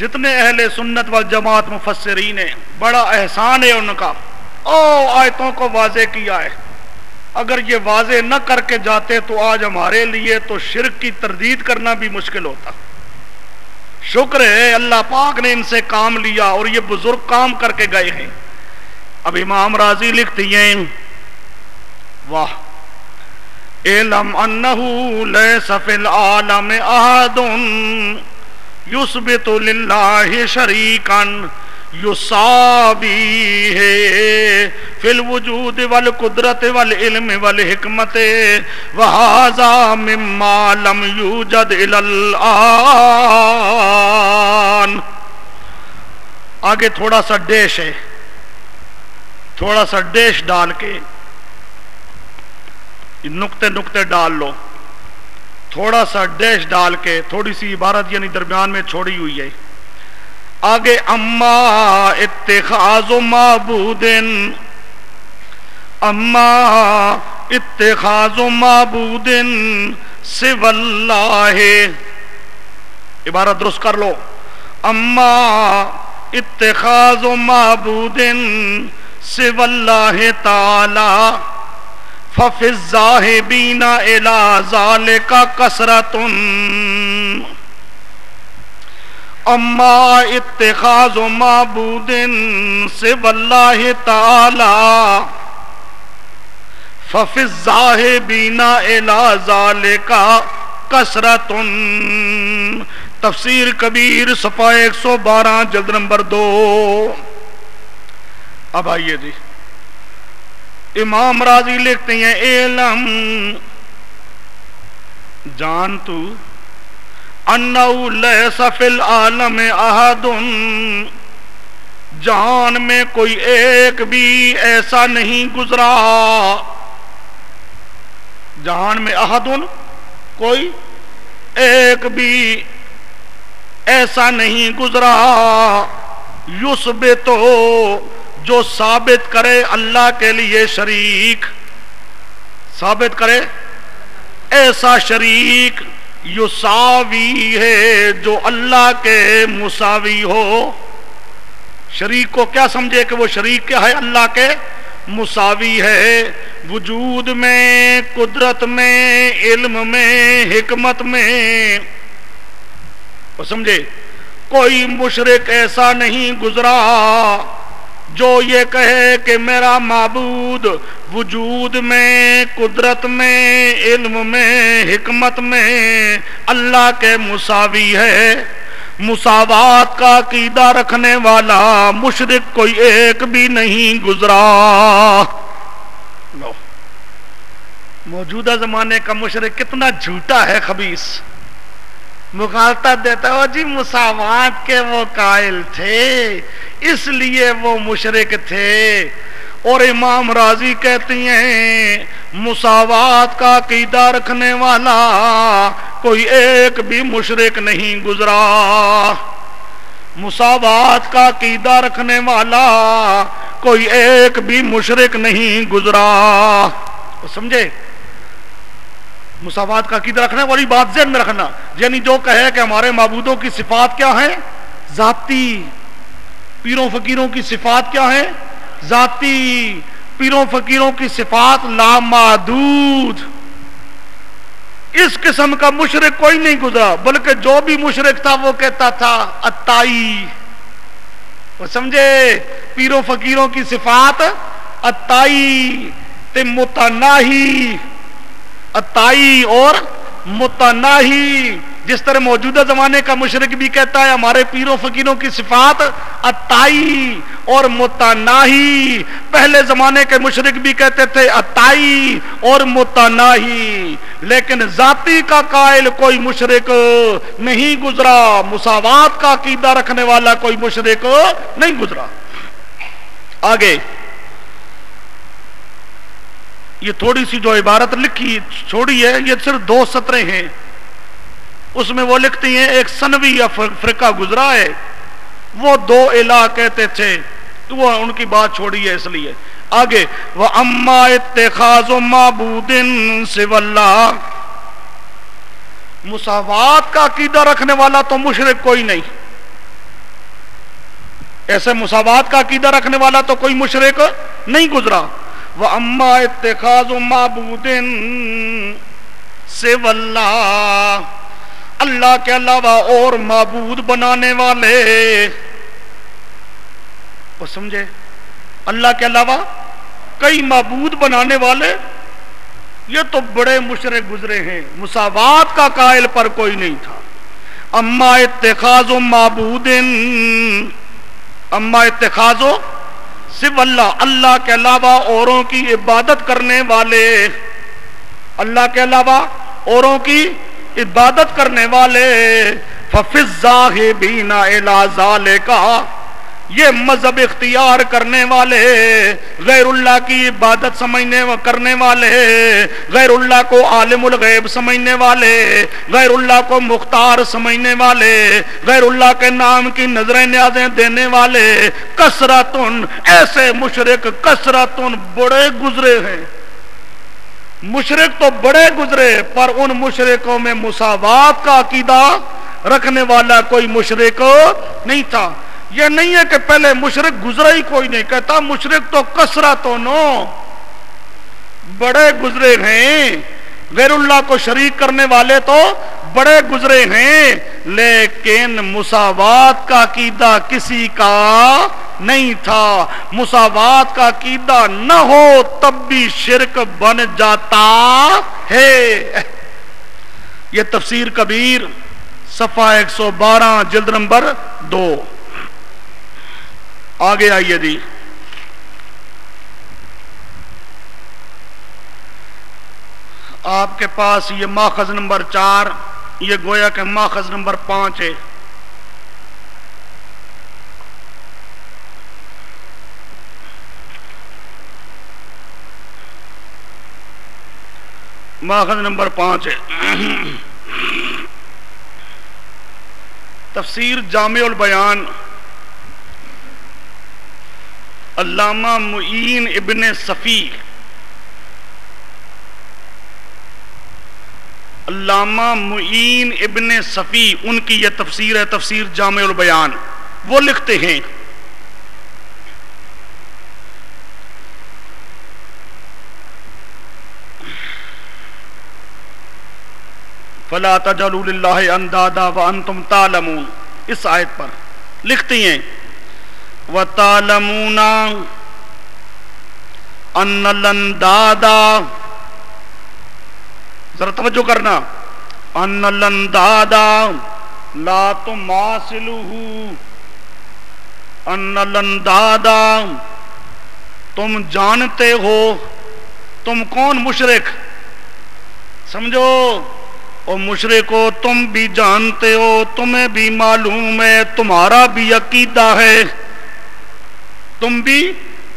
جتنے اہل سنت والجماعت مفسرین ہیں بڑا احسان ہے ان کا، آیتوں کو واضح کیا ہے. اگر یہ واضح نہ کر کے جاتے تو آج ہمارے لیے تو شرک کی تردید کرنا بھی مشکل ہوتا. شکر ہے اللہ پاک نے ان سے کام لیا اور یہ بزرگ کام کر کے گئے ہیں. اب امام راضی لکھتی ہیں واہ اعلم انہ لیس فی العالم احد یثبت للہ شریکا یصابیہ فی الوجود والقدرت والعلم والحکمت وہذا مما لم یوجد الی الآن. آگے تھوڑا سا ڈیش ہے، تھوڑا سا ڈیش ڈال کے نقطے نقطے ڈال لو، تھوڑا سا ڈیش ڈال کے تھوڑی سی عبارت یعنی درمیان میں چھوڑی ہوئی ہے. آگے اما اتخاذ معبود، اما اتخاذ معبود سوى اللہ، عبارت درست کر لو، اما اتخاذ معبود سوى اللہ تعالی ففی الذاہبین الی ذالک کثرۃ. اما اتخاذ معبود سوى اللہ تعالی ففی الذاہبین الی ذالک کثرۃ. تفسیر کبیر صفحہ 112 جلد نمبر 2. اب آئیے جی امام راضی لکھتے ہیں اعلم جان تو انہو لیس فی العالم احد، جہان میں کوئی ایک بھی ایسا نہیں گزرا، جہان میں احد کوئی ایک بھی ایسا نہیں گزرا یثبت جو ثابت کرے اللہ کے لیے شریک، ثابت کرے ایسا شریک یساوی ہے جو اللہ کے مساوی ہو. شریک کو کیا سمجھے کہ وہ شریک کیا ہے؟ اللہ کے مساوی ہے، وجود میں، قدرت میں، علم میں، حکمت میں. وہ سمجھے کوئی مشرک ایسا نہیں گزرا جو یہ کہے کہ میرا معبود وجود میں، قدرت میں، علم میں، حکمت میں اللہ کے مساوی ہے. مساوات کا عقیدہ رکھنے والا مشرک کوئی ایک بھی نہیں گزرا. موجودہ زمانے کا مشرک کتنا جھوٹا ہے، خبیث مخالطت دیتا ہے. جی مساوات کے وہ قائل تھے اس لیے وہ مشرک تھے. اور امام راضی کہتی ہیں مساوات کا عقیدہ رکھنے والا کوئی ایک بھی مشرک نہیں گزرا. مساوات کا عقیدہ رکھنے والا کوئی ایک بھی مشرک نہیں گزرا. سمجھے؟ مساوات کا عقیدہ رکھنے والی بات ذہن میں رکھنا، یعنی جو کہے کہ ہمارے معبودوں کی صفات کیا ہیں؟ ذاتی. پیروں فقیروں کی صفات کیا ہیں؟ ذاتی. پیروں فقیروں کی صفات لامحدود. اس قسم کا مشرک کوئی نہیں گزرا، بلکہ جو بھی مشرک تھا وہ کہتا تھا عطائی. وہ سمجھے؟ پیروں فقیروں کی صفات عطائی تے متناہی، عطائی اور متناہی. جس طرح موجودہ زمانے کا مشرک بھی کہتا ہے ہمارے پیروں فقیروں کی صفات عطائی اور متناہی، پہلے زمانے کے مشرک بھی کہتے تھے عطائی اور متناہی. لیکن ذاتی کا قائل کوئی مشرک نہیں گزرا، مساوات کا عقیدہ رکھنے والا کوئی مشرک نہیں گزرا. آگے یہ تھوڑی سی جو عبارت لکھی چھوڑی ہے، یہ صرف 2 سطریں ہیں. اس میں وہ لکھتی ہیں ایک سنوی فرقہ گزرا ہے، وہ 2 الہ کہتے تھے، تو وہ ان کی بات چھوڑی ہے اس لیے. آگے وَأَمَّا اتِّخَاذُ مَعْبُودٍ سِوَى اللَّهِ، مساوات کا عقیدہ رکھنے والا تو مشرک کوئی نہیں. ایسے مساوات کا عقیدہ رکھنے والا تو کوئی مشرک نہیں گزرا. وَأَمَّا اتِّخَاذُ مَعْبُودٍ سِوَى اللَّهِ، اللہ کے علاوہ اور معبود بنانے والے، وہ سمجھے، اللہ کے علاوہ کئی معبود بنانے والے، یہ تو بڑے مشرک گزرے ہیں. مساوات کا قائل پر کوئی نہیں تھا. اما اتخاذ معبود، اما اتخاذ صرف اللہ، اللہ کے علاوہ اوروں کی عبادت کرنے والے، اللہ کے علاوہ اوروں کی عبادت کرنے والے، ففی الذاہبین الی ذالک، یہ مذہب اختیار کرنے والے، غیر اللہ کی عبادت سمجھنے کرنے والے، غیر اللہ کو عالم الغیب سمجھنے والے، غیر اللہ کو مختار سمجھنے والے، غیر اللہ کے نام کی نظریں نیازیں دینے والے، کثرتن، ایسے مشرک کثرتن بڑے گزرے ہیں. مشرک تو بڑے گزرے، پر ان مشرکوں میں مساوات کا عقیدہ رکھنے والا کوئی مشرک نہیں تھا. یہ نہیں ہے کہ پہلے مشرک گزرا ہی کوئی نہیں، کہتا مشرک تو کثرتوں بڑے گزرے ہیں، غیر اللہ کو شریک کرنے والے تو بڑے گزرے ہیں، لیکن مساوات کا عقیدہ کسی کا نہیں تھا. مساوات کا عقیدہ نہ ہو تب بھی شرک بن جاتا ہے. یہ تفسیر کبیر صفحہ 112 جلد نمبر 2. آگے آئیے جی. آپ کے پاس یہ ماخذ نمبر 4، یہ گویا کہ ماخذ نمبر 5 ہے. ماخذ نمبر 5 ہے. تفسیر جامع البیان، علامہ معین ابن صفی، علامہ معین ابن صفی، ان کی یہ تفسیر ہے، تفسیر جامع البیان. وہ لکھتے ہیں فَلَا تَجْعَلُوا لِلَّهِ أَنْدَادًا وَأَنْتُمْ تَعْلَمُونَ، اس آیت پر لکھتے ہیں وَتَعْلَمُونَ أَنَّ الْأَنْدَادَ، ذرا توجہ کرنا، أَنَّ الْأَنْدَادَ لَا تُمَاثِلُهُ، أَنَّ الْأَنْدَادَ، تم جانتے ہو، تم کون؟ مشرک. سمجھو، اور مشرکو تم بھی جانتے ہو، تمہیں بھی معلوم ہے، تمہارا بھی عقیدہ ہے، تم بھی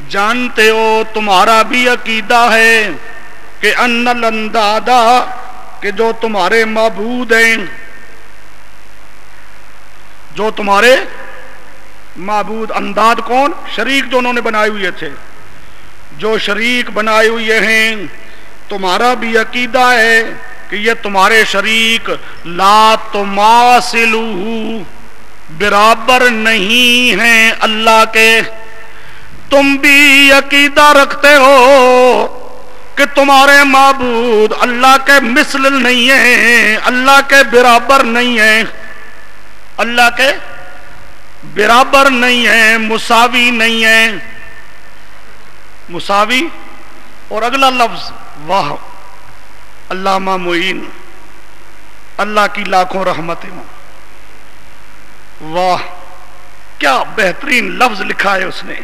جانتے ہو، تمہارا بھی عقیدہ ہے کہ ان الانداد، کہ جو تمہارے معبود ہیں، جو تمہارے معبود، انداد کون؟ شریک جو انہوں نے بنائے ہوئے تھے، جو شریک بنائے ہوئے ہیں، تمہارا بھی عقیدہ ہے کہ یہ تمہارے شریک لا تماثلہ، برابر نہیں ہیں اللہ کے. تم بھی عقیدہ رکھتے ہو کہ تمہارے معبود اللہ کے مثل نہیں ہیں، اللہ کے برابر نہیں ہیں، اللہ کے برابر نہیں ہیں، مساوی نہیں ہیں. مساوی. اور اگلا لفظ، واہ، علامہ معین، اللہ کی لاکھوں رحمتیں ہوں، واہ کیا بہترین لفظ لکھا ہے اس نے،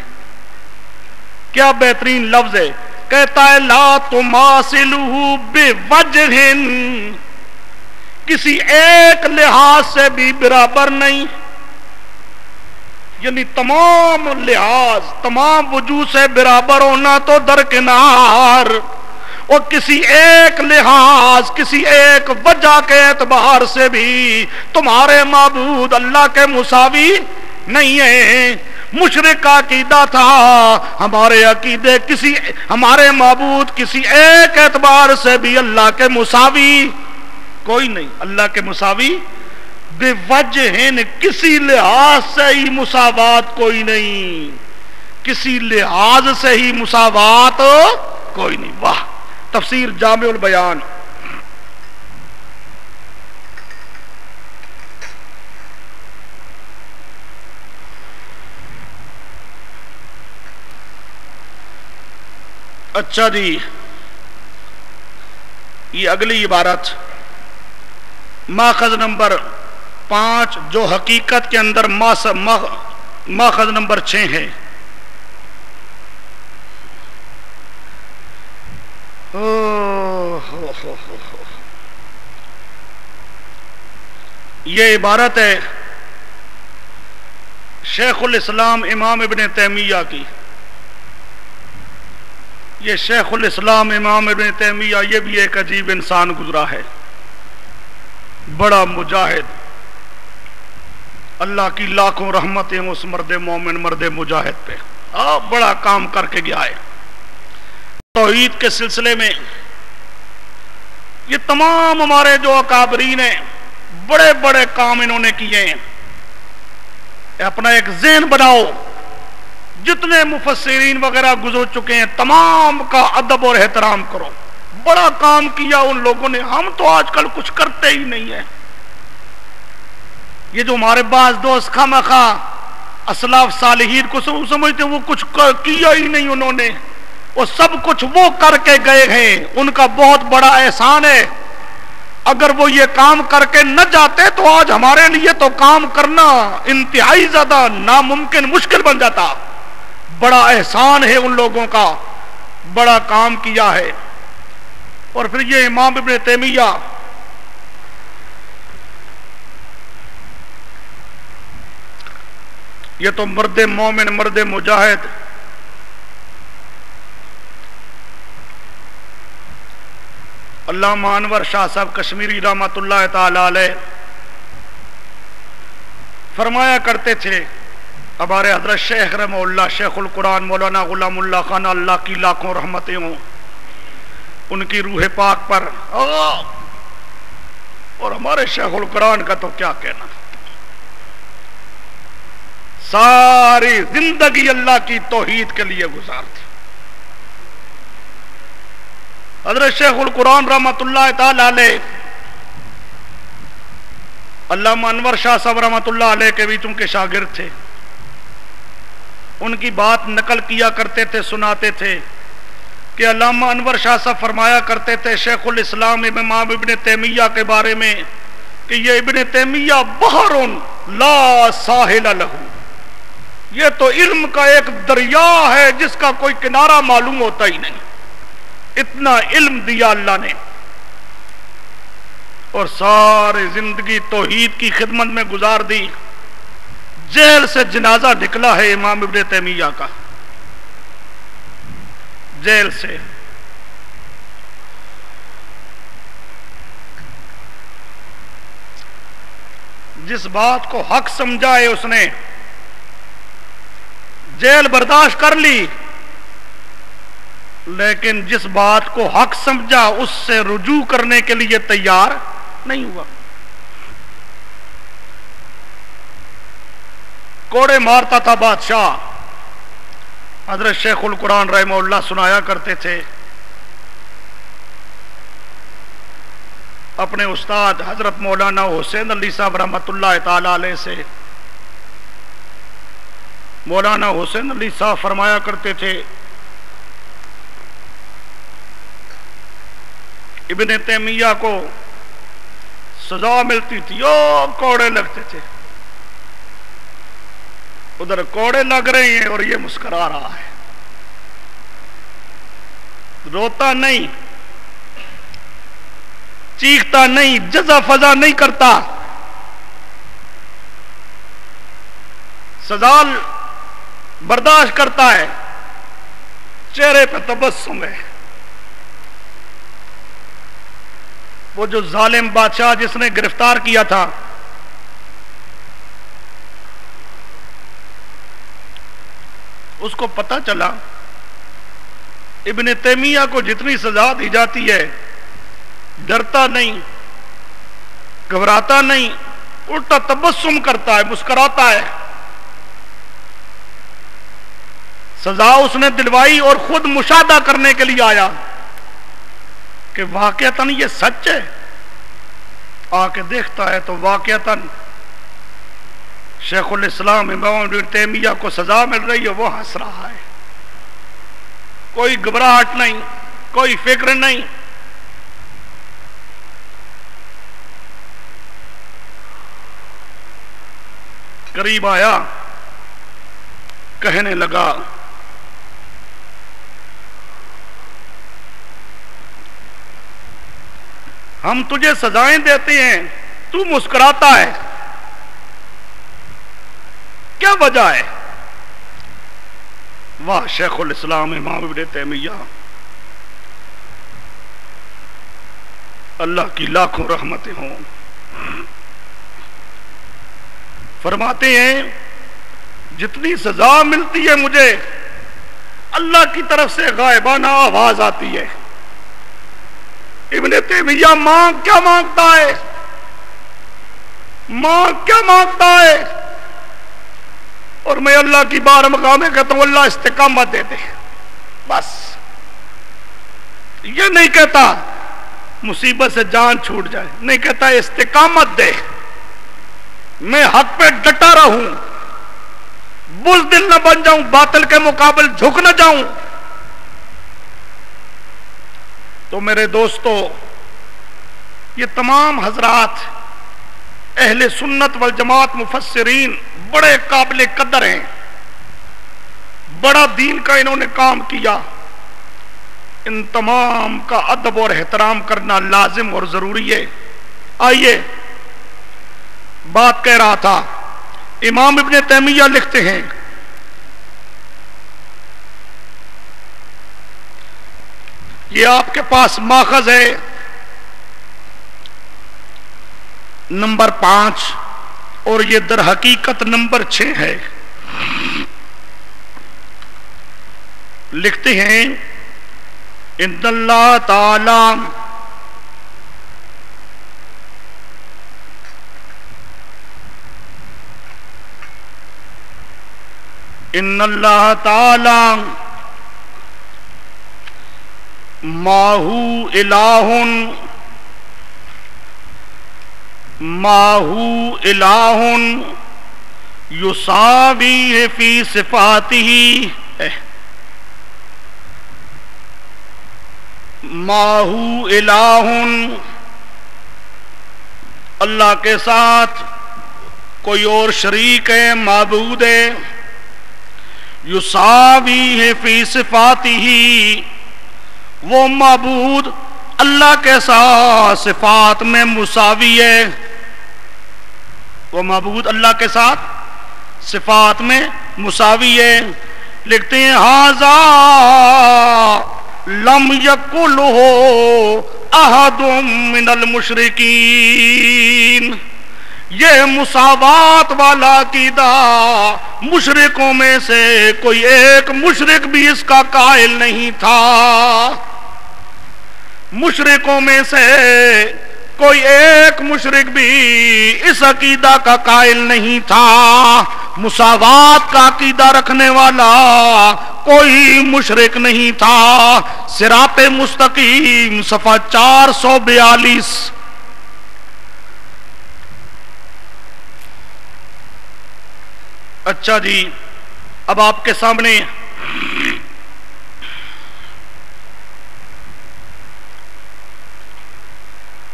کیا بہترین لفظ ہے. کہتا ہے لا تماثلہ بوجہ، کسی ایک لحاظ سے بھی برابر نہیں، یعنی تمام لحاظ، تمام وجوہ سے برابر ہونا تو درکنار، اور کسی ایک لحاظ، کسی ایک وجہ کے اعتبار سے بھی تمہارے معبود اللہ کے مساوی نہیں ہیں. مشرک کا عقیدہ تھا ہمارے عقیدے کسی، ہمارے معبود کسی ایک اعتبار سے بھی اللہ کے مساوی کوئی نہیں، اللہ کے مساوی بے وجہ کسی لحاظ سے ہی مساوات کوئی نہیں، کسی لحاظ سے ہی مساوات کوئی نہیں. واہ. تفسیر جامع البیان. اچھا جی، یہ اگلی عبارت ماخذ نمبر 5 جو حقیقت کے اندر ماخذ نمبر 6 ہے. یہ عبارت ہے شیخ الاسلام امام ابن تیمیہ کی. یہ شیخ الاسلام امام ابن تیمیہ یہ بھی ایک عجیب انسان گزرا ہے، بڑا مجاہد. اللہ کی لاکھوں رحمتیں اس مرد مومن مرد مجاہد پہ. بڑا کام کر کے گیا ہے توحید کے سلسلے میں. یہ تمام ہمارے جو اکابرین ہیں بڑے بڑے کام انہوں نے کیے ہیں. اپنا ایک ذہن بناؤ، جتنے مفسرین وغیرہ گزر چکے ہیں تمام کا ادب اور احترام کرو. بڑا کام کیا ان لوگوں نے. ہم تو آج کل کچھ کرتے ہی نہیں ہیں. یہ جو ہمارے بعض دوست خواہ اسلاف صالحین کو سمجھتے ہیں وہ کچھ کیا ہی نہیں انہوں نے، وہ سب کچھ وہ کر کے گئے ہیں. ان کا بہت بڑا احسان ہے. اگر وہ یہ کام کر کے نہ جاتے تو آج ہمارے لیے تو کام کرنا انتہائی زیادہ ناممکن مشکل بن جاتا. بڑا احسان ہے ان لوگوں کا، بڑا کام کیا ہے. اور پھر یہ امام ابن تیمیہ یہ تو مرد مومن مرد مجاہد. علامہ انور شاہ صاحب کشمیری رحمۃ اللہ تعالی علیہ فرمایا کرتے تھے، ہمارے حضرت شیخ رحمہ اللہ شیخ القرآن مولانا غلام اللہ خان اللہ کی لاکھوں رحمتیں ہوں ان کی روح پاک پر. اور ہمارے شیخ القرآن کا تو کیا کہنا، ساری زندگی اللہ کی توحید کے لیے گزارتے. حضرت شیخ القرآن رحمۃ اللہ تعالی علیہ علامہ انور شاہ صاحب رحمۃ اللہ علیہ کے بھی چونکہ شاگرد تھے، ان کی بات نقل کیا کرتے تھے، سناتے تھے کہ علامہ انور شاہ صاحب فرمایا کرتے تھے شیخ الاسلام امام ابن تیمیہ کے بارے میں کہ یہ ابن تیمیہ بحر لا ساحل لہ، یہ تو علم کا ایک دریا ہے جس کا کوئی کنارہ معلوم ہوتا ہی نہیں. اتنا علم دیا اللہ نے، اور ساری زندگی توحید کی خدمت میں گزار دی. جیل سے جنازہ نکلا ہے امام ابن تیمیہ کا، جیل سے. جس بات کو حق سمجھا ہے اس نے جیل برداشت کر لی، لیکن جس بات کو حق سمجھا اس سے رجوع کرنے کے لیے تیار نہیں ہوا. کوڑے مارتا تھا بادشاہ. حضرت شیخ القرآن رحمہ اللہ سنایا کرتے تھے اپنے استاد حضرت مولانا حسین علی صاحب رحمۃ اللہ تعالی علیہ سے. مولانا حسین علی صاحب فرمایا کرتے تھے ابن تیمیہ کو سزا ملتی تھی کوڑے لگتے تھے. ادھر کوڑے لگ رہے ہیں اور یہ مسکرا رہا ہے، روتا نہیں، چیختا نہیں، جزا فضا نہیں کرتا، سزا برداشت کرتا ہے، چہرے پہ تبسم ہے. وہ جو ظالم بادشاہ جس نے گرفتار کیا تھا اس کو پتہ چلا ابن تیمیہ کو جتنی سزا دی جاتی ہے ڈرتا نہیں، گھبراتا نہیں، الٹا تبسم کرتا ہے، مسکراتا ہے. سزا اس نے دلوائی اور خود مشاہدہ کرنے کے لیے آیا کہ واقعتاً یہ سچ ہے. آ کے دیکھتا ہے تو واقعتاً شیخ الاسلام امام ابن تیمیہ کو سزا مل رہی ہے، وہ ہنس رہا ہے. کوئی گھبراہٹ نہیں، کوئی فکر نہیں. قریب آیا، کہنے لگا ہم تجھے سزائیں دیتے ہیں، تو مسکراتا ہے، کیا وجہ ہے؟ واہ شیخ الاسلام امام ابن تیمیہ، اللہ کی لاکھوں رحمتیں ہوں. فرماتے ہیں جتنی سزا ملتی ہے مجھے، اللہ کی طرف سے غائبانہ آواز آتی ہے. ابن تیمیہ مانگ کیا مانگتا ہے؟ مانگ کیا مانگتا ہے؟ اور میں اللہ کی بارگاہ میں کہتا ہوں اللہ استقامت دے دے. بس یہ نہیں کہتا مصیبت سے جان چھوٹ جائے، نہیں کہتا استقامت دے، میں حق پہ ڈٹا رہوں، بزدل نہ بن جاؤں، باطل کے مقابل جھک نہ جاؤں. تو میرے دوستو، یہ تمام حضرات اہل سنت والجماعت مفسرین بڑے قابل قدر ہیں، بڑا دین کا انہوں نے کام کیا. ان تمام کا ادب اور احترام کرنا لازم اور ضروری ہے. آئیے بات کہہ رہا تھا، امام ابن تیمیہ لکھتے ہیں یہ آپ کے پاس ماخذ ہے نمبر 5 اور یہ در حقیقت نمبر 6 ہے. لکھتے ہیں ان اللہ تعالی ان اللہ تعالی ماہو الہ یساوی فی صفاتہ. ماہو الہ، اللہ کے ساتھ کوئی اور شریک ہے، معبود ہے. یساوی فی صفاتہ، وہ معبود اللہ کے ساتھ صفات میں مساوی ہے. وہ معبود اللہ کے ساتھ صفات میں مساوی ہے. لکھتے ہیں ھذا لم یقلہ احد من المشرکین، یہ مساوات والا عقیدہ مشرکوں میں سے کوئی ایک مشرک بھی اس کا قائل نہیں تھا. مشرکوں میں سے کوئی ایک مشرک بھی اس عقیدہ کا قائل نہیں تھا. مساوات کا عقیدہ رکھنے والا کوئی مشرک نہیں تھا. صراط مستقیم صفحہ 442. اچھا جی، اب آپ کے سامنے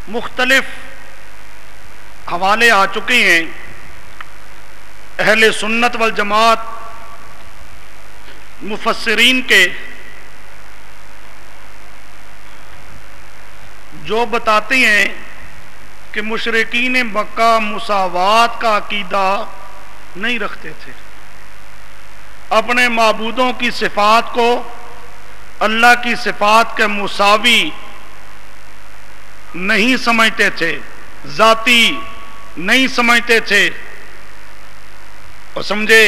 مختلف حوالے آ چکے ہیں اہل سنت والجماعت مفسرین کے، جو بتاتے ہیں کہ مشرکین مکہ مساوات کا عقیدہ نہیں رکھتے تھے، اپنے معبودوں کی صفات کو اللہ کی صفات کے مساوی نہیں سمجھتے تھے، ذاتی نہیں سمجھتے تھے، اور سمجھے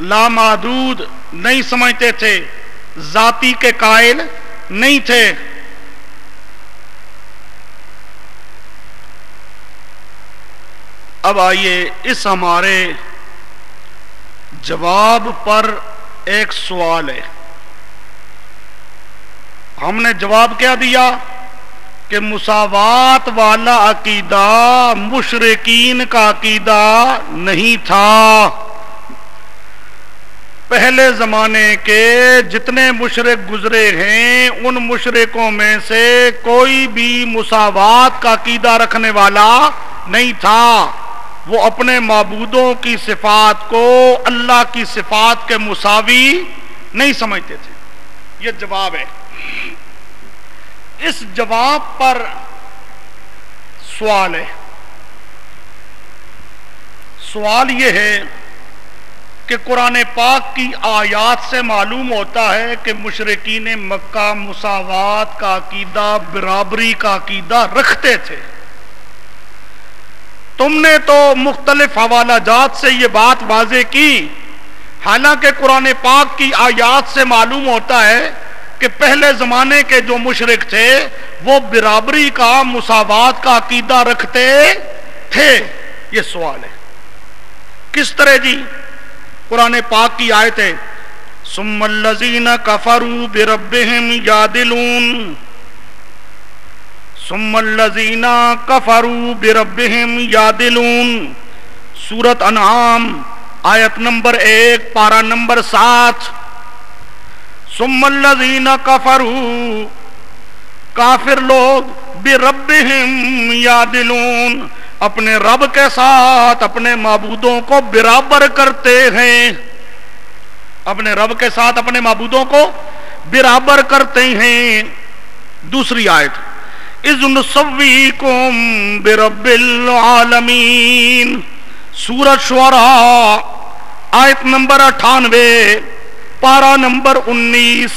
لامحدود نہیں سمجھتے تھے، ذاتی کے قائل نہیں تھے. اب آئیے اس ہمارے جواب پر ایک سوال ہے. ہم نے جواب کیا دیا کہ مساوات والا عقیدہ مشرکین کا عقیدہ نہیں تھا. پہلے زمانے کے جتنے مشرک گزرے ہیں ان مشرکوں میں سے کوئی بھی مساوات کا عقیدہ رکھنے والا نہیں تھا. وہ اپنے معبودوں کی صفات کو اللہ کی صفات کے مساوی نہیں سمجھتے تھے. یہ جواب ہے. اس جواب پر سوال ہے. سوال یہ ہے کہ قرآن پاک کی آیات سے معلوم ہوتا ہے کہ مشرکین مکہ مساوات کا عقیدہ، برابری کا عقیدہ رکھتے تھے. تم نے تو مختلف حوالہ جات سے یہ بات واضح کی، حالانکہ قرآن پاک کی آیات سے معلوم ہوتا ہے کہ پہلے زمانے کے جو مشرک تھے وہ برابری کا، مساوات کا عقیدہ رکھتے تھے. یہ سوال ہے. کس طرح جی؟ قرآن پاک کی آیت ہے ثم الذین کفروا بربہم یعدلون. ثم الذین کفروا بربہم یعدلون. سورۃ انعام آیت نمبر 1 پارہ نمبر 7. ثم الذین کفروا، کافر لوگ، بربہم یعدلون، اپنے رب کے ساتھ اپنے معبودوں کو برابر کرتے ہیں. اپنے رب کے ساتھ اپنے معبودوں کو برابر کرتے ہیں. دوسری آیت اذ نسویکم برب العالمین. سورۃ شعراء آیت نمبر 98 پارہ نمبر 19.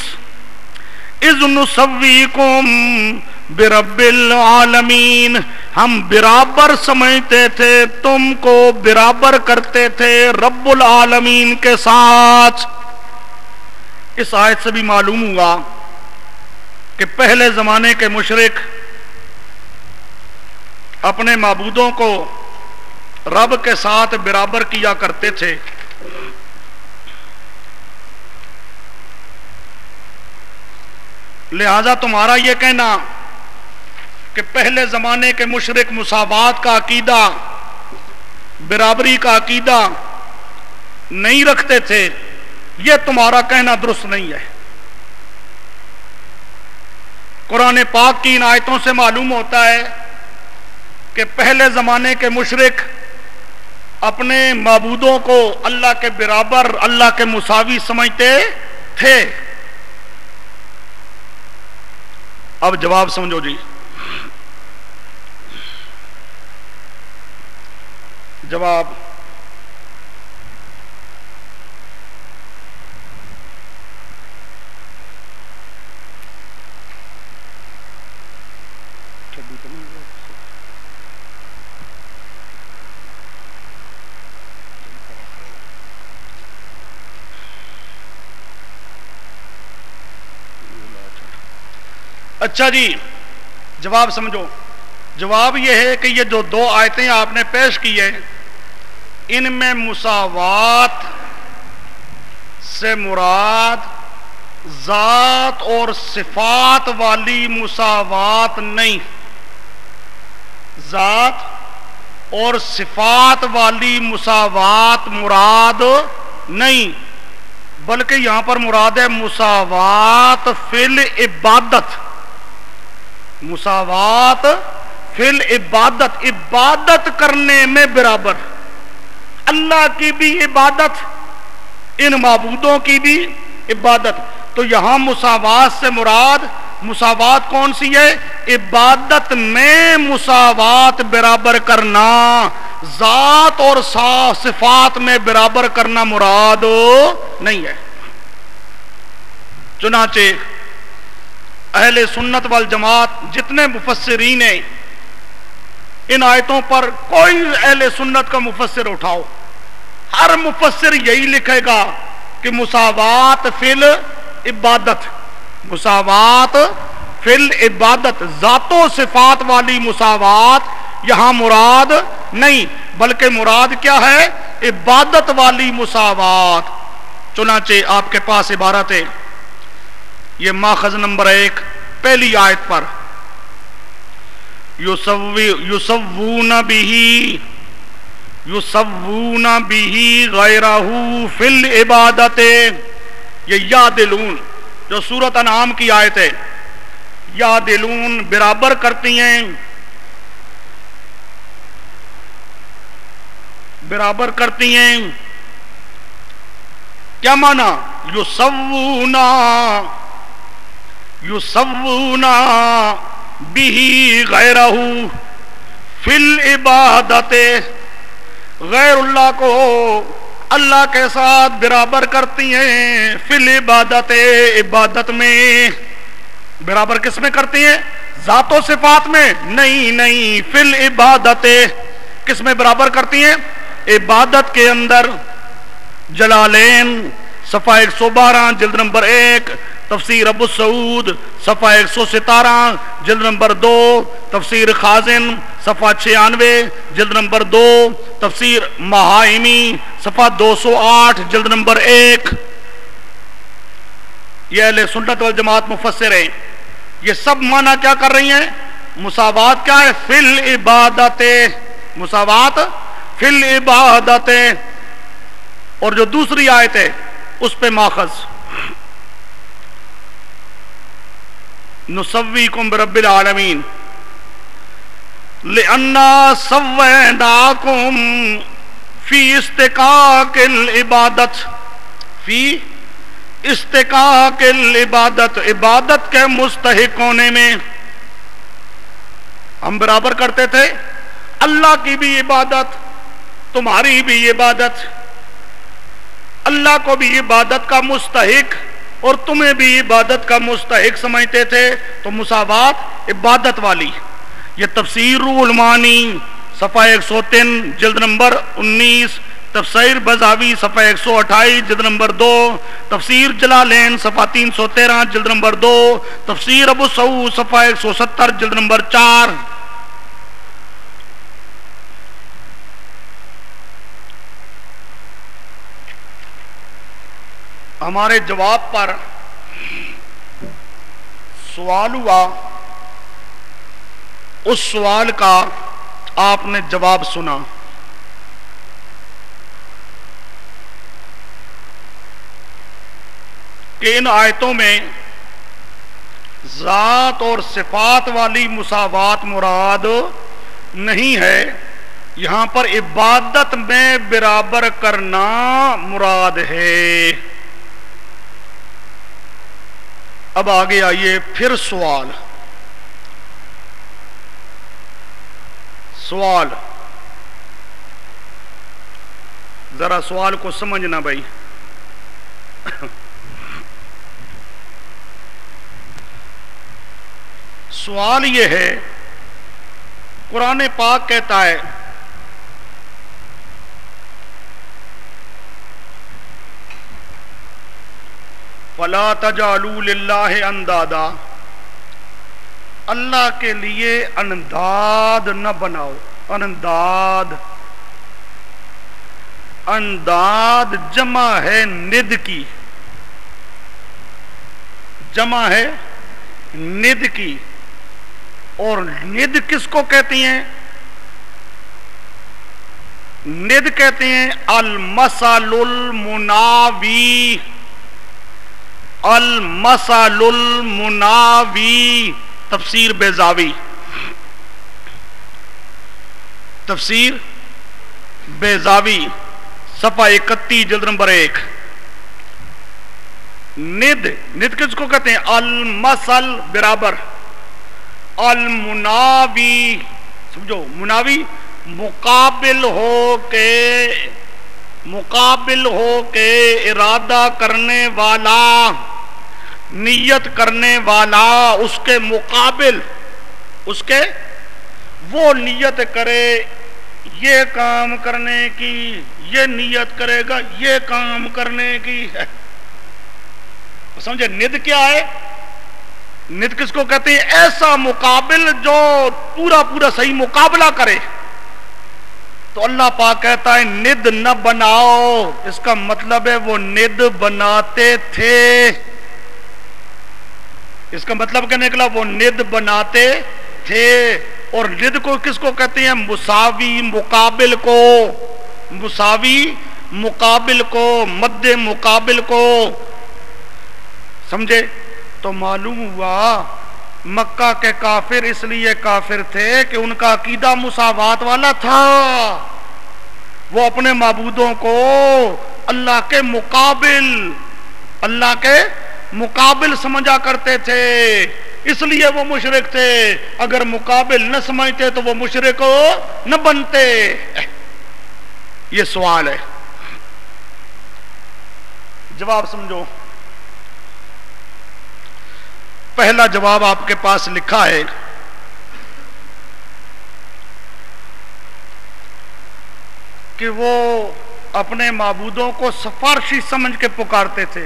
اذ نسویکم برب العالمین، ہم برابر سمجھتے تھے، تم کو برابر کرتے تھے رب العالمین کے ساتھ. اس آیت سے بھی معلوم ہوا کہ پہلے زمانے کے مشرک اپنے معبودوں کو رب کے ساتھ برابر کیا کرتے تھے. لہذا تمہارا یہ کہنا کہ پہلے زمانے کے مشرک مساوات کا عقیدہ، برابری کا عقیدہ نہیں رکھتے تھے، یہ تمہارا کہنا درست نہیں ہے. قرآن پاک کی ان آیتوں سے معلوم ہوتا ہے کہ پہلے زمانے کے مشرک اپنے معبودوں کو اللہ کے برابر، اللہ کے مساوی سمجھتے تھے. اب جواب سمجھو جی. جواب اچھا جی، جواب سمجھو. جواب یہ ہے کہ یہ جو دو آیتیں آپ نے پیش کی ہیں ان میں مساوات سے مراد ذات اور صفات والی مساوات نہیں. ذات اور صفات والی مساوات مراد نہیں، بلکہ یہاں پر مراد ہے مساوات فی العبادت. مساوات فی العبادت، عبادت کرنے میں برابر. اللہ کی بھی عبادت، ان معبودوں کی بھی عبادت. تو یہاں مساوات سے مراد مساوات کون سی ہے؟ عبادت میں مساوات برابر کرنا، ذات اور صفات میں برابر کرنا مراد نہیں ہے. چنانچہ اہل سنت والجماعت جتنے مفسرین ہیں ان آیتوں پر کوئی اہل سنت کا مفسر اٹھاؤ، ہر مفسر یہی لکھے گا کہ مساوات فی العبادت، مساوات فی العبادت، ذات و صفات والی مساوات یہاں مراد نہیں، بلکہ مراد کیا ہے؟ عبادت والی مساوات۔ چنانچہ آپ کے پاس عبارت ہے، یہ ماخذ نمبر 1 پہلی آیت پر، یسوون بہ غیرہ فی العبادت، یہ یعدلون جو سورۃ انعام کی آیت ہے، یعدلون برابر کرتی ہیں، برابر کرتی ہیں، کیا معنی؟ یسوون بہ غیرہ فی العبادت، غیر اللہ کو اللہ کے ساتھ برابر کرتی ہیں، فی العبادت، عبادت میں۔ برابر کس میں کرتی ہیں؟ ذات و صفات میں نہیں، فی العبادت، کس میں برابر کرتی ہیں؟ عبادت کے اندر۔ جلالین صفحہ 112 جلد نمبر 1، تفسیر ابو سعود صفحہ 117 جلد نمبر 2، تفسیر خازن صفحہ 96 جلد نمبر 2، تفسیر مہائمی صفحہ 208 جلد نمبر 1۔ یہ اہل سنت والجماعت مفسر ہیں، یہ سب معنی کیا کر رہی ہیں؟ مساوات کیا ہے؟ فی العبادت، مساوات فی العبادت۔ اور جو دوسری آیت ہے اس پہ ماخذ، نسویکم برب العالمین لأننا سویناکم فی استقاق العبادت، فی استقاق العبادت، عبادت کے مستحق ہونے میں ہم برابر کرتے تھے۔ اللہ کی بھی عبادت، تمہاری بھی عبادت، اللہ کو بھی عبادت کا مستحق اور تمہیں بھی عبادت کا مستحق سمجھتے تھے، تو مساوات عبادت والی۔ یہ تفسیر روح المعانی صفحہ 103 جلد نمبر 19، تفسیر بزاوی صفحہ 128 جلد نمبر 2، تفسیر جلالین صفحہ 313 جلد نمبر 2، تفسیر ابو سعود صفحہ 170 جلد نمبر 4۔ ہمارے جواب پر سوال ہوا، اس سوال کا آپ نے جواب سنا۔ کہ ان آیتوں میں ذات اور صفات والی مساوات مراد نہیں ہے، یہاں پر عبادت میں برابر کرنا مراد ہے۔ اب آگے آئیے پھر سوال ذرا سوال کو سمجھنا بھائی۔ سوال یہ ہے، قرآن پاک کہتا ہے فَلَا تَجْعَلُوا لِلَّهِ اندادا، اللہ کے لیے انداد نہ بناؤ۔ انداد جمع ہے ند کی، جمع ہے ند کی، اور ند کس کو کہتی ہیں؟ ند کہتے ہیں المثل المناوی، المثل المناوی، تفسیر بیضاوی، تفسیر بیضاوی صفحہ 31 جلد نمبر 1۔ ند کس کو کہتے ہیں؟ المثل برابر، المناوی سمجھو، مناوی مقابل ہو کے ارادہ کرنے والا، نیت کرنے والا، اس کے مقابل، اس کے وہ نیت کرے یہ کام کرنے کی، یہ نیت کرے گا یہ کام کرنے کی ہے۔ سمجھے ند کیا ہے؟ ند کس کو کہتے ہیں؟ ایسا مقابل جو پورا پورا صحیح مقابلہ کرے. تو اللہ پاک کہتا ہے ند نہ بناؤ. اس کا مطلب ہے وہ ند بناتے تھے. اس کا مطلب کیا نکلا؟ وہ ند بناتے تھے. اور ند کو کس کو کہتے ہیں؟ مساوی مقابل کو. مساوی مقابل کو، مد مقابل کو. سمجھے؟ تو معلوم ہوا مکہ کے کافر اس لیے کافر تھے کہ ان کا عقیدہ مساوات والا تھا. وہ اپنے معبودوں کو اللہ کے مقابل سمجھا کرتے تھے. اس لیے وہ مشرک تھے. اگر مقابل نہ سمجھتے تو وہ مشرک نہ بنتے. یہ سوال ہے، جواب سمجھو. پہلا جواب آپ کے پاس لکھا ہے کہ وہ اپنے معبودوں کو سفارشی سمجھ کے پکارتے تھے.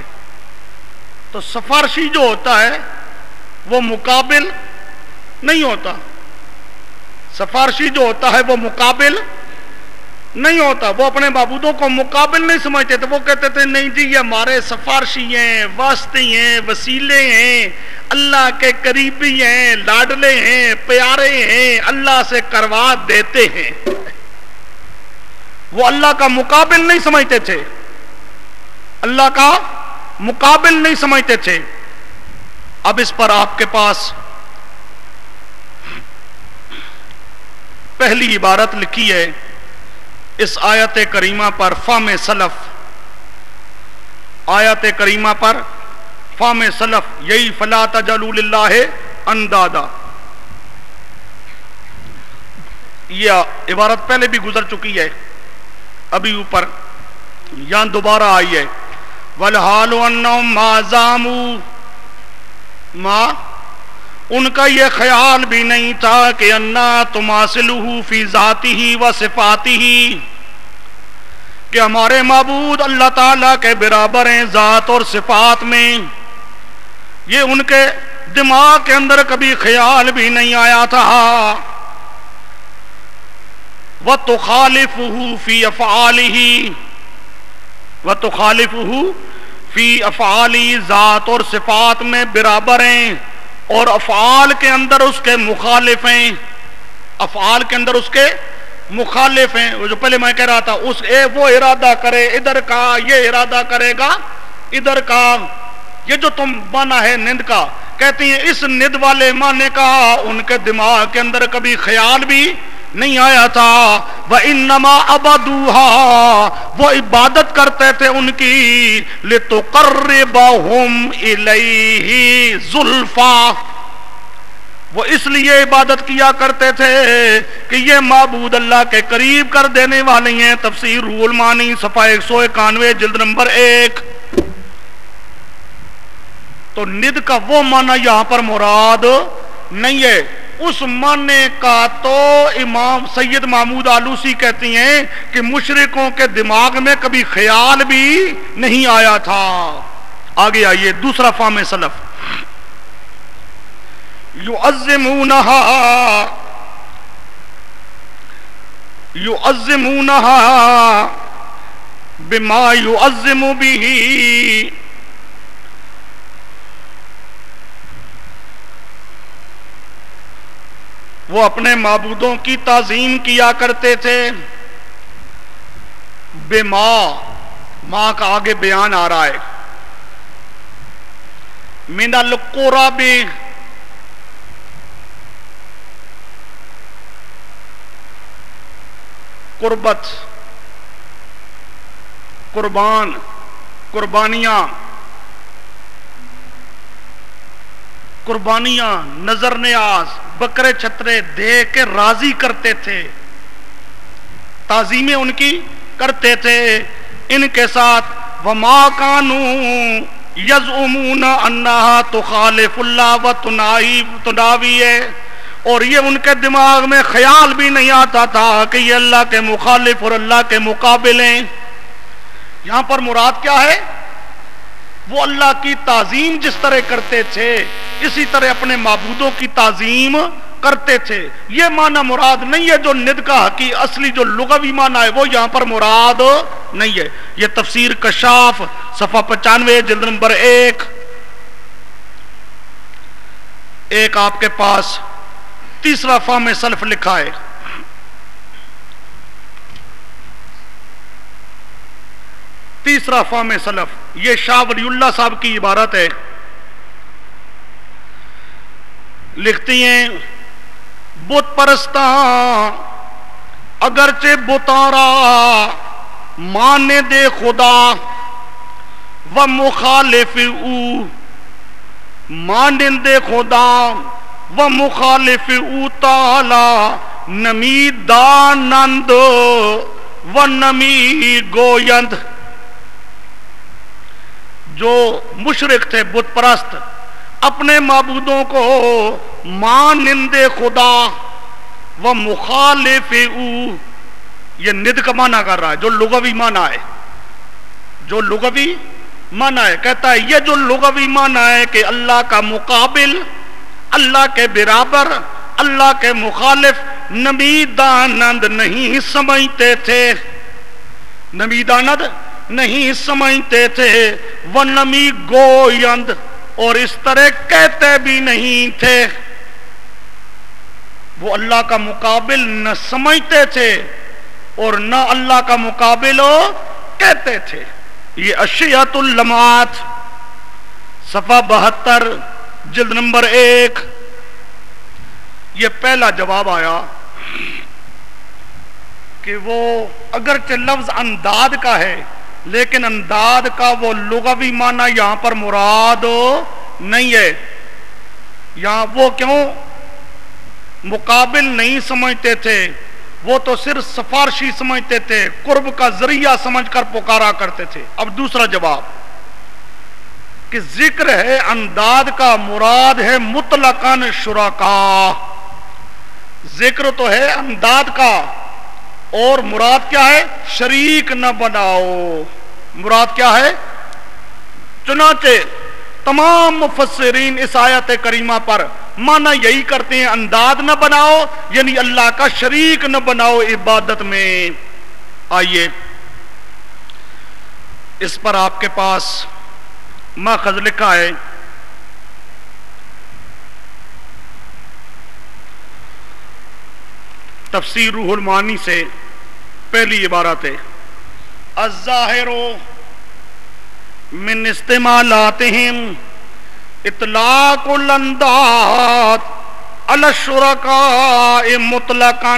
تو سفارشی جو ہوتا ہے وہ مقابل نہیں ہوتا. سفارشی جو ہوتا ہے وہ مقابل نہیں ہوتا. وہ اپنے معبودوں کو مقابل نہیں سمجھتے تھے. وہ کہتے تھے نہیں جی یہ ہمارے سفارشی ہیں، واسطے ہیں، وسیلے ہیں، اللہ کے قریبی ہیں، لاڈلے ہیں، پیارے ہیں، اللہ سے کروا دیتے ہیں. وہ اللہ کا مقابل نہیں سمجھتے تھے. اللہ کا مقابل نہیں سمجھتے تھے. اب اس پر آپ کے پاس پہلی عبارت لکھی ہے اس آیت کریمہ پر، فہم سلف. آیت کریمہ پر فہم سلف یہی فلا تجعلوا للہ اندادا. یہ عبارت پہلے بھی گزر چکی ہے، ابھی اوپر یہاں دوبارہ آئی ہے. والحال انہم ما زعموا، ما ان کا یہ خیال بھی نہیں تھا کہ انا تماثلہ فی ذاتہ و صفاتہ، کہ ہمارے معبود اللہ تعالیٰ کے برابر ہیں ذات اور صفات میں. یہ ان کے دماغ کے اندر کبھی خیال بھی نہیں آیا تھا. وَتُخَالِفُهُ فِي أَفْعَالِهِ، وَتُخَالِفُهُ فِي أَفْعَالِهِ، ذات اور صفات میں برابر ہیں اور افعال کے اندر اس کے مخالف ہیں. افعال کے اندر اس کے مخالف ہیں. وہ جو پہلے میں کہہ رہا تھا وہ ارادہ کرے ادھر کا، یہ ارادہ کرے گا ادھر کا. یہ جو تم مانا ہے نند کا، کہتی ہیں اس ند والے معنی کا ان کے دماغ کے اندر کبھی خیال بھی نہیں آیا تھا. وَإِنَّمَا عَبَدُوهَا، وہ عبادت کرتے تھے ان کی لِتُقَرِّبَهُمْ إِلَيْهِ زُلْفَىٰ، وہ اس لیے عبادت کیا کرتے تھے کہ یہ معبود اللہ کے قریب کر دینے والے ہیں. تفسیر روح المعانی صفحہ 191 جلد نمبر 1. تو ند کا وہ معنی یہاں پر مراد نہیں ہے. اس معنی کا تو امام سید محمود آلوسی کہتی ہیں کہ مشرکوں کے دماغ میں کبھی خیال بھی نہیں آیا تھا. آگے آئیے دوسرا فہم سلف. يعظمونها بما يعظم به، وہ اپنے معبودوں کی تعظیم کیا کرتے تھے. بما، ماں کا آگے بیان آ رہا ہے. من القرب، قربت، قربان، قربانیاں، قربانیاں، نظر نیاز، بکرے چھترے دے کے راضی کرتے تھے، تعظیمیں ان کی کرتے تھے ان کے ساتھ. وما كانوا يزعمون انها تخالف الله وتناوی، اور یہ ان کے دماغ میں خیال بھی نہیں آتا تھا کہ یہ اللہ کے مخالف اور اللہ کے مقابل ہیں. یہاں پر مراد کیا ہے؟ وہ اللہ کی تعظیم جس طرح کرتے تھے اسی طرح اپنے معبودوں کی تعظیم کرتے تھے. یہ معنی مراد نہیں ہے جو ند کا حقیقی اصلی جو لغوی معنی ہے وہ یہاں پر مراد نہیں ہے. یہ تفسیر کشاف صفحہ 95 جلد نمبر 1. ایک آپ کے پاس تیسرا فہم سلف لکھا ہے. تیسرا فہم سلف یہ شاہ ولی اللہ صاحب کی عبارت ہے. لکھتی ہیں بت پرستاں اگرچہ بتارا مانے دے خدا و مخالف او مانندے خدا و مخالف او تعالی نمی دانند و نمی گویند. جو مشرک تھے بت پرست اپنے معبودوں کو مانند خدا و مخالف او یہ ند کا معنی کر رہا ہے جو لغوی معنی ہے. جو لغوی معنی ہے کہتا ہے یہ جو لغوی معنی ہے کہ اللہ کا مقابل اللہ کے برابر اللہ کے مخالف نمی دانند نہیں سمجھتے تھے. نمی دانند نہیں سمجھتے تھے وہ نمی گویند اور اس طرح کہتے بھی نہیں تھے. وہ اللہ کا مقابل نہ سمجھتے تھے اور نہ اللہ کا مقابل کہتے تھے. یہ اشیات اللمعات صفحہ 72 جلد نمبر 1. یہ پہلا جواب آیا کہ وہ اگرچہ لفظ انداد کا ہے لیکن انداد کا وہ لغوی معنی یہاں پر مراد نہیں ہے. یہاں وہ کیوں مقابل نہیں سمجھتے تھے وہ تو صرف سفارشی سمجھتے تھے قرب کا ذریعہ سمجھ کر پکارا کرتے تھے. اب دوسرا جواب کہ ذکر ہے انداد کا مراد ہے مطلقاً شرکا. ذکر تو ہے انداد کا اور مراد کیا ہے شریک نہ بناؤ. مراد کیا ہے چنانچہ تمام مفسرین اس آیت کریمہ پر معنی یہی کرتے ہیں انداد نہ بناؤ یعنی اللہ کا شریک نہ بناؤ عبادت میں. آئیے اس پر آپ کے پاس ماخذ لکھا ہے. تفسیر روح المعانی سے پہلی عبارت ہے الظاہر من استعمالاتہم اطلاق الانداد علی الشرکاء مطلقا.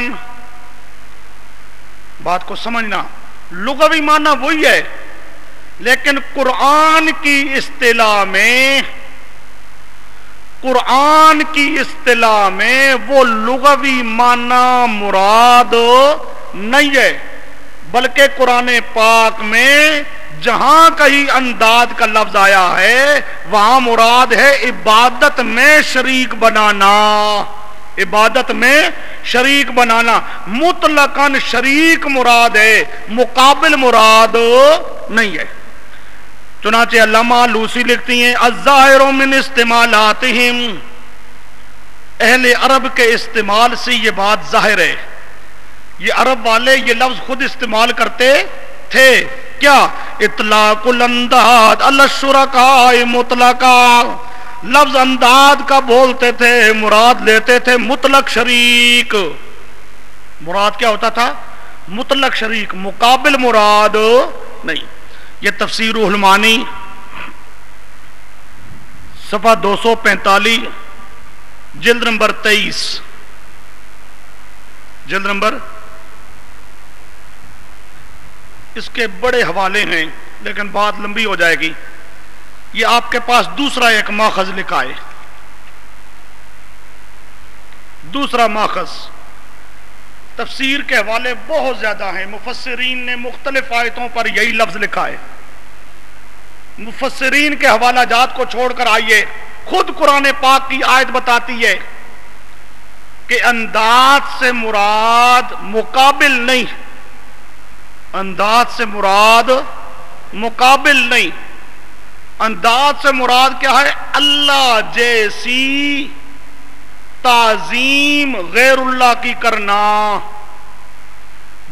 بات کو سمجھنا لغوی معنی وہی ہے لیکن قرآن کی اصطلاح میں وہ لغوی معنی مراد نہیں ہے بلکہ قرآن پاک میں جہاں کہیں انداد کا لفظ آیا ہے وہاں مراد ہے عبادت میں شریک بنانا. عبادت میں شریک بنانا مطلقاً شریک مراد ہے مقابل مراد نہیں ہے. چنانچہ علامہ لوسی لکھتی ہیں الظاہر من استعمالاتہم اہل عرب کے استعمال سے یہ بات ظاہر ہے. یہ عرب والے یہ لفظ خود استعمال کرتے تھے کیا اطلاق الانداد علی الشرکاء مطلقا. لفظ انداد کا بولتے تھے مراد لیتے تھے مطلق شریک. مراد کیا ہوتا تھا مطلق شریک مقابل مراد نہیں. یہ تفسیر روح المعانی صفحہ 245 جلد نمبر 23 جلد نمبر. اس کے بڑے حوالے ہیں لیکن بات لمبی ہو جائے گی. یہ آپ کے پاس دوسرا ایک ماخذ لکھا ہے. دوسرا ماخذ تفسیر کے حوالے بہت زیادہ ہیں. مفسرین نے مختلف آیتوں پر یہی لفظ لکھا ہے. مفسرین کے حوالہ جات کو چھوڑ کر آئیے خود قرآن پاک کی آیت بتاتی ہے کہ انداز سے مراد مقابل نہیں. انداز سے مراد مقابل نہیں. انداز سے مراد کیا ہے؟ اللہ جیسی تعظیم غیر اللہ کی کرنا.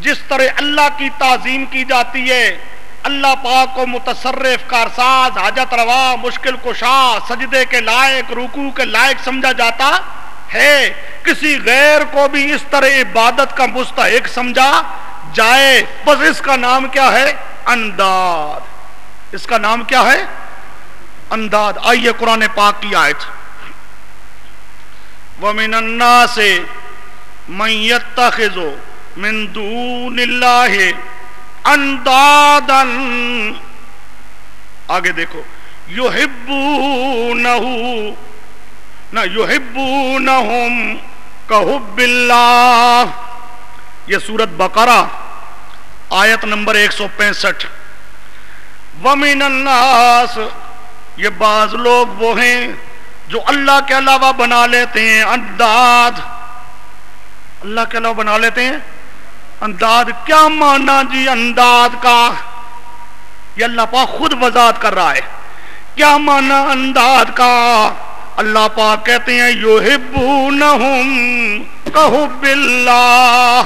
جس طرح اللہ کی تعظیم کی جاتی ہے، اللہ پاک کو متصرف، کارساز، حاجت روا، مشکل کشا، سجدے کے لائق، رکوع کے لائق سمجھا جاتا ہے، کسی غیر کو بھی اس طرح عبادت کا مستحق سمجھا جائے، بس اس کا نام کیا ہے؟ انداد. اس کا نام کیا ہے؟ انداد. آئیے قرآن پاک کی آیت. وَمِنَ النَّاسِ مَن يَتَّخِذُ مِن دُونِ اللَّهِ اندادن. آگے دیکھو، یحبونہ نہ یحبونہم کحب اللہ. یہ سورۃ بقرہ آیت نمبر 165. وَمِنَ النَّاسِ، یہ بعض لوگ وہ ہیں جو اللہ کے علاوہ بنا لیتے ہیں انداد. اللہ کے علاوہ بنا لیتے ہیں انداد. کیا معنی جی انداد کا؟ یہ اللہ پاک خود وضاحت کر رہا ہے. کیا معنی انداد کا؟ اللہ پاک کہتے ہیں یحبونہم کحب اللہ.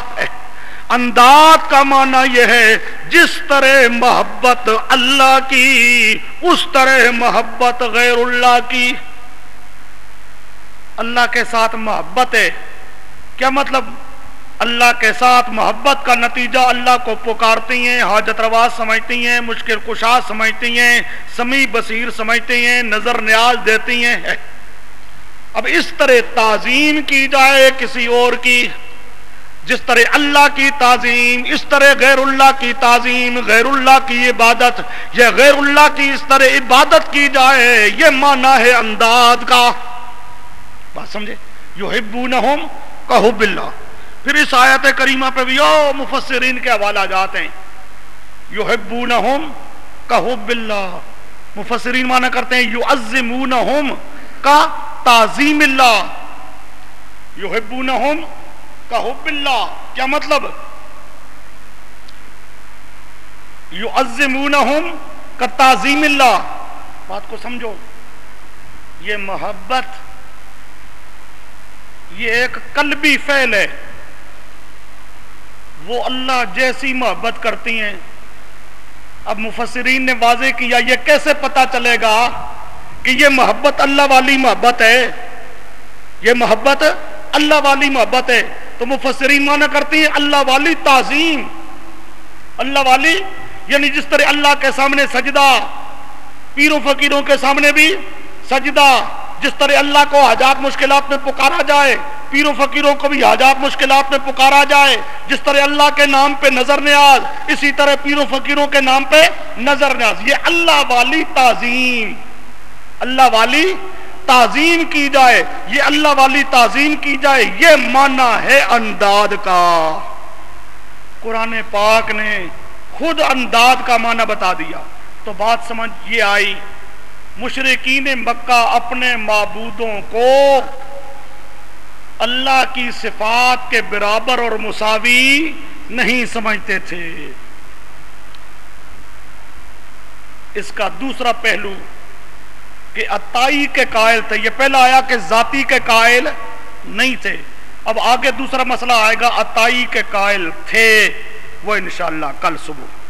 انداد کا معنی یہ ہے جس طرح محبت اللہ کی اس طرح محبت غیر اللہ کی. اللہ کے ساتھ محبت ہے، کیا مطلب؟ اللہ کے ساتھ محبت کا نتیجہ اللہ کو پکارتی ہیں، حاجت روا سمجھتی ہیں، مشکل کشا سمجھتی ہیں، سمیع بصیر سمجھتی ہیں، نظر نیاز دیتی ہیں. اب اس طرح تعظیم کی جائے کسی اور کی، جس طرح اللہ کی تعظیم، اس طرح غیر اللہ کی تعظیم، غیر اللہ کی عبادت، یا غیر اللہ کی اس طرح عبادت کی جائے، یہ معنی ہے انداد کا. بات سمجھے؟ یحبونہم کحب اللہ. پھر اس آیت کریمہ پہ بھی مفسرین کے حوالہ جاتے ہیں. یحبونہم کحب اللہ، مفسرین معنی کرتے ہیں یعظمونہم کا تعظیم اللہ. یحبونہم کحب اللہ کیا مطلب؟ یعظمونہم کا تعظیم اللہ. بات کو سمجھو، یہ محبت یہ ایک قلبی فعل ہے. وہ اللہ جیسی محبت کرتی ہیں. اب مفسرین نے واضح کیا یہ کیسے پتا چلے گا کہ یہ محبت اللہ والی محبت ہے، یہ محبت اللہ والی محبت ہے. تو مفسرین معنی کرتی ہیں اللہ والی تعظیم. اللہ والی یعنی جس طرح اللہ کے سامنے سجدہ، پیروں فقیروں کے سامنے بھی سجدہ، جس طرح اللہ کو حاجات مشکلات میں پکارا جائے، پیروں فقیروں کو بھی حاجات مشکلات میں پکارا جائے. جس طرح اللہ کے نام پہ نظر نیاز، اسی طرح پیروں فقیروں کے نام پہ نظر نیاز. یہ اللہ والی تعظیم، اللہ والی تعظیم کی جائے، یہ اللہ والی تعظیم کی جائے، یہ معنی ہے انداد کا. قرآن پاک نے خود انداد کا معنی بتا دیا. تو بات سمجھ یہ آئی، مشرکین مکہ اپنے معبودوں کو اللہ کی صفات کے برابر اور مساوی نہیں سمجھتے تھے. اس کا دوسرا پہلو کہ عطائی کے قائل تھے. یہ پہلا آیا کہ ذاتی کے قائل نہیں تھے. اب آگے دوسرا مسئلہ آئے گا عطائی کے قائل تھے، وہ انشاءاللہ کل صبح.